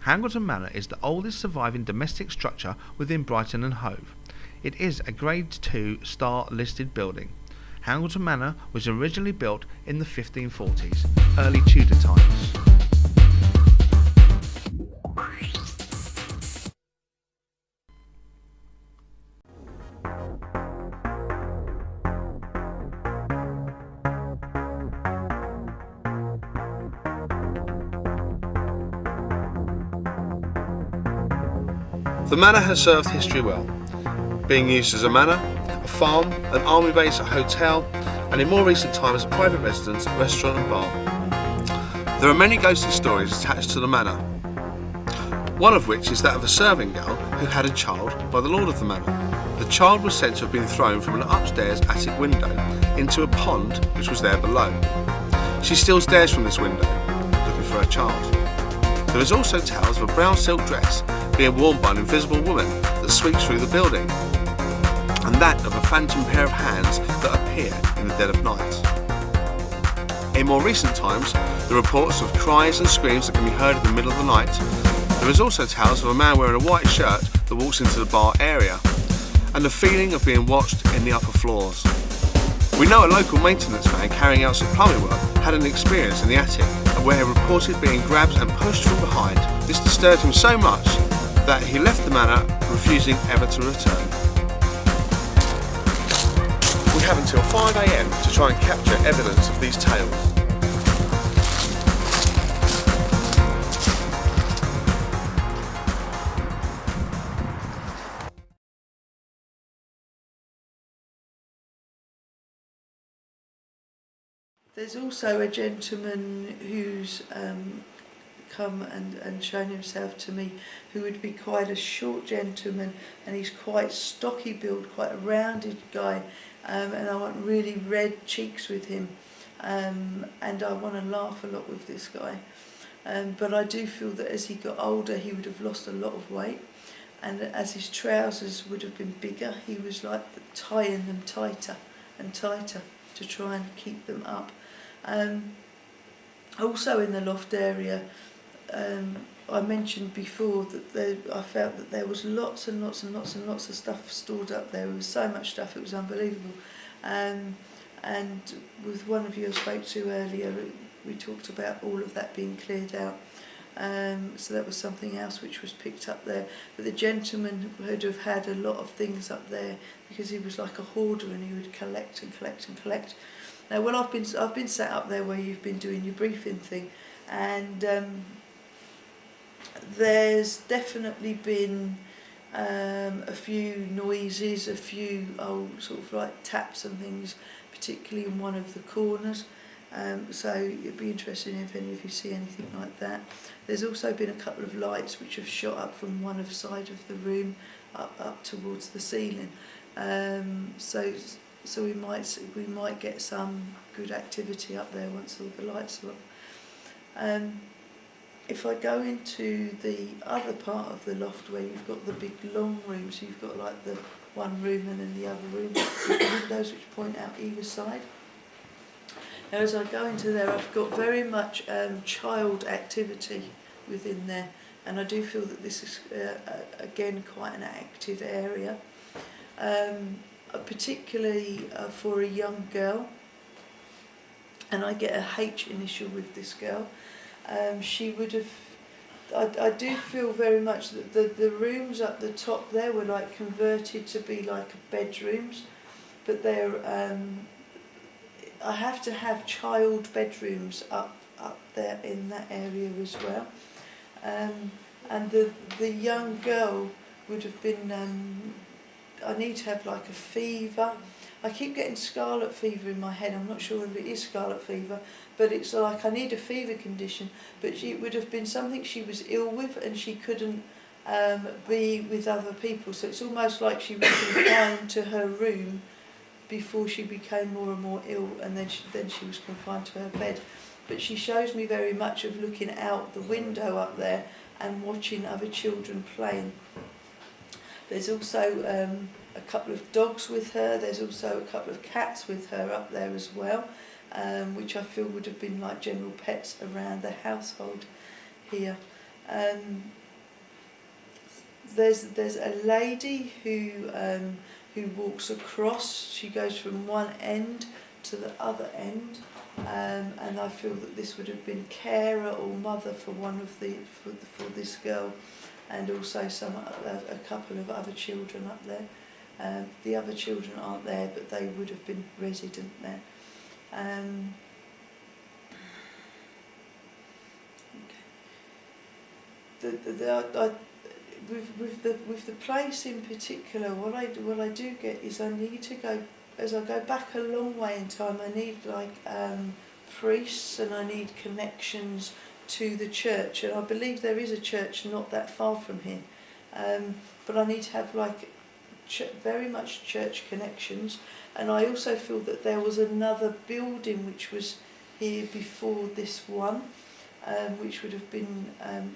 Hangleton Manor is the oldest surviving domestic structure within Brighton and Hove. It is a Grade 2 star listed building. Hangleton Manor was originally built in the 1540s, early Tudor times. The manor has served history well, being used as a manor, a farm, an army base, a hotel, and in more recent times a private residence, restaurant and bar. There are many ghostly stories attached to the manor, one of which is that of a serving girl who had a child by the lord of the manor. The child was said to have been thrown from an upstairs attic window into a pond which was there below. She still stares from this window, looking for her child. There is also tales of a brown silk dress being worn by an invisible woman that sweeps through the building, and that of a phantom pair of hands that appear in the dead of night. In more recent times, there are reports of cries and screams that can be heard in the middle of the night. There is also tales of a man wearing a white shirt that walks into the bar area, and the feeling of being watched in the upper floors. We know a local maintenance man carrying out some plumbing work had an experience in the attic where he reported being grabbed and pushed from behind. This disturbed him so much that he left the manor, refusing ever to return. We have until 5 AM to try and capture evidence of these tales. There's also a gentleman who's come and shown himself to me, who would be quite a short gentleman, and he's quite stocky build, quite a rounded guy, and I want really red cheeks with him, and I want to laugh a lot with this guy, but I do feel that as he got older he would have lost a lot of weight, and as his trousers would have been bigger, he was like tying them tighter and tighter to try and keep them up. Also in the loft area, I mentioned before that I felt that there was lots and lots and lots and lots of stuff stored up there. There was so much stuff, it was unbelievable. And with one of you I spoke to earlier, we talked about all of that being cleared out. So that was something else which was picked up there. But the gentleman would have had a lot of things up there because he was like a hoarder, and he would collect and collect and collect. Now, well, I've been sat up there where you've been doing your briefing thing, and there's definitely been a few noises, a few old sort of like taps and things, particularly in one of the corners. So it'd be interesting if any of you see anything like that. There's also been a couple of lights which have shot up from one side of the room up towards the ceiling. So we might get some good activity up there once all the lights are off. If I go into the other part of the loft where you've got the big long rooms, you've got like the one room and then the other room with the windows which point out either side. Now as I go into there, I've got very much child activity within there, and I do feel that this is again quite an active area, particularly for a young girl, and I get a H initial with this girl. She would have, I do feel very much that the rooms up the top there were like converted to be like bedrooms, but they're I have to have child bedrooms up there in that area as well, and the young girl would have been, I need to have like a fever. I keep getting scarlet fever in my head. I'm not sure if it is scarlet fever, but it's like I need a fever condition, but it would have been something she was ill with and she couldn't be with other people, so it's almost like she was confined to her room before she became more and more ill, and then she was confined to her bed. But she shows me very much of looking out the window up there and watching other children playing. There's also a couple of dogs with her. There's also a couple of cats with her up there as well, which I feel would have been like general pets around the household here. There's a lady who walks across. She goes from one end to the other end, and I feel that this would have been carer or mother for one of for this girl, and also a couple of other children up there. The other children aren't there, but they would have been resident there. With the place in particular, what I do get is I need to go, as I go back a long way in time, I need like priests, and I need connections to the church, and I believe there is a church not that far from here, but I need to have like very much church connections. And I also feel that there was another building which was here before this one, which would have been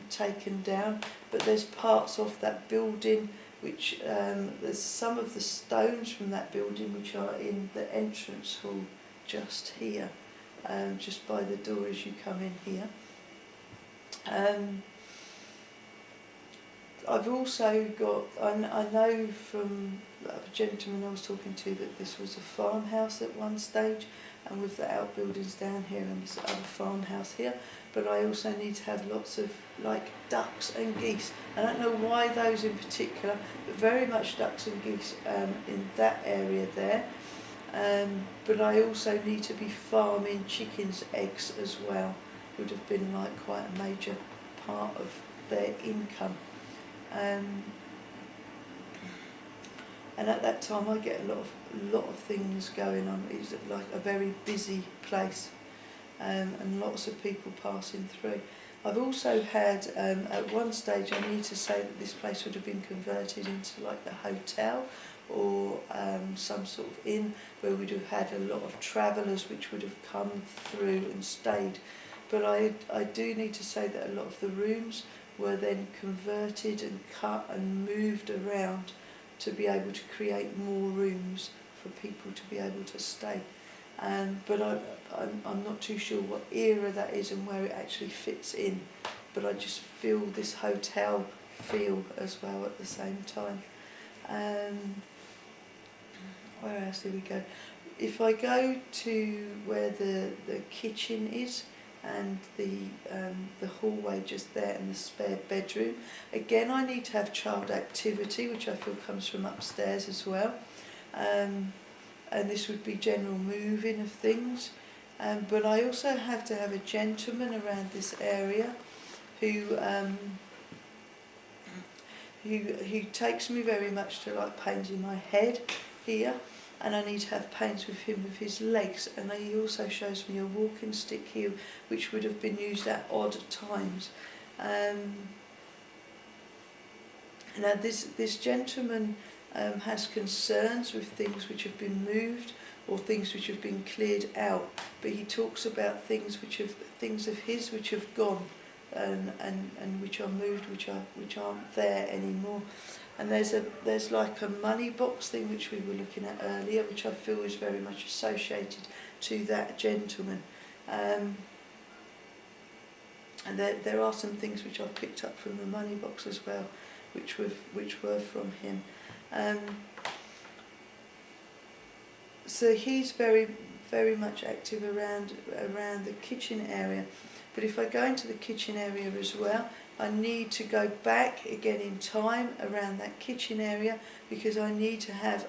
taken down, but there's parts of that building which there's some of the stones from that building which are in the entrance hall just here, just by the door as you come in here. I've also got, I know from a gentleman I was talking to that this was a farmhouse at one stage, and with the outbuildings down here and this other farmhouse here, but I also need to have lots of like ducks and geese. I don't know why those in particular, but very much ducks and geese in that area there. But I also need to be farming chickens' eggs as well. Would have been like quite a major part of their income. And at that time I get a lot of things going on. It's like a very busy place, and lots of people passing through. I've also had, at one stage, I need to say that this place would have been converted into like a hotel or some sort of inn where we'd have had a lot of travellers which would have come through and stayed. But I do need to say that a lot of the rooms were then converted and cut and moved around to be able to create more rooms for people to be able to stay. But I'm not too sure what era that is and where it actually fits in, but I just feel this hotel feel as well at the same time. Where else do we go? If I go to where the kitchen is and the hallway just there and the spare bedroom, again I need to have child activity, which I feel comes from upstairs as well. And this would be general moving of things, but I also have to have a gentleman around this area who takes me very much to like painting my head here, and I need to have paints with him with his legs, and he also shows me a walking stick here which would have been used at odd times. Now this gentleman has concerns with things which have been moved or things which have been cleared out, but he talks about things of his which have gone and which are moved, which aren't there anymore. And there's like a money box thing which we were looking at earlier, which I feel is very much associated to that gentleman. And there are some things which I've picked up from the money box as well, which were from him. So he's very, very much active around the kitchen area. But if I go into the kitchen area as well, I need to go back again in time around that kitchen area, because I need to have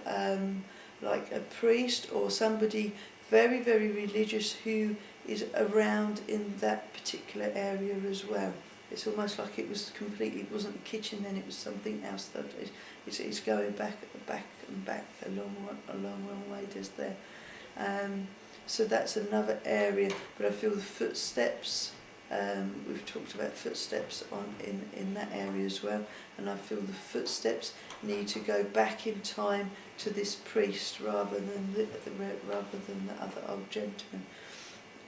like a priest or somebody very, very religious who is around in that particular area as well. It's almost like it wasn't a kitchen then, it was something else. That it's going back and back a long way just there. So that's another area, but I feel the footsteps, we've talked about footsteps in that area as well, and I feel the footsteps need to go back in time to this priest rather than the other old gentleman.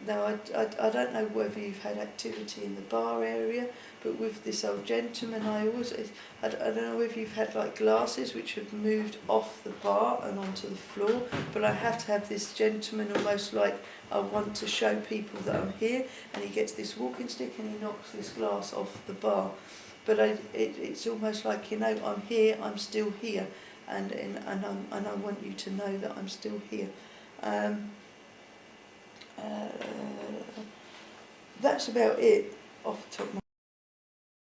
Now, I don't know whether you've had activity in the bar area, but with this old gentleman, I don't know whether you've had like glasses which have moved off the bar and onto the floor, but I have to have this gentleman almost like I want to show people that I'm here, and he gets this walking stick and he knocks this glass off the bar. But it's almost like, you know, I'm here, I'm still here, and I want you to know that I'm still here. That's about it off the top of my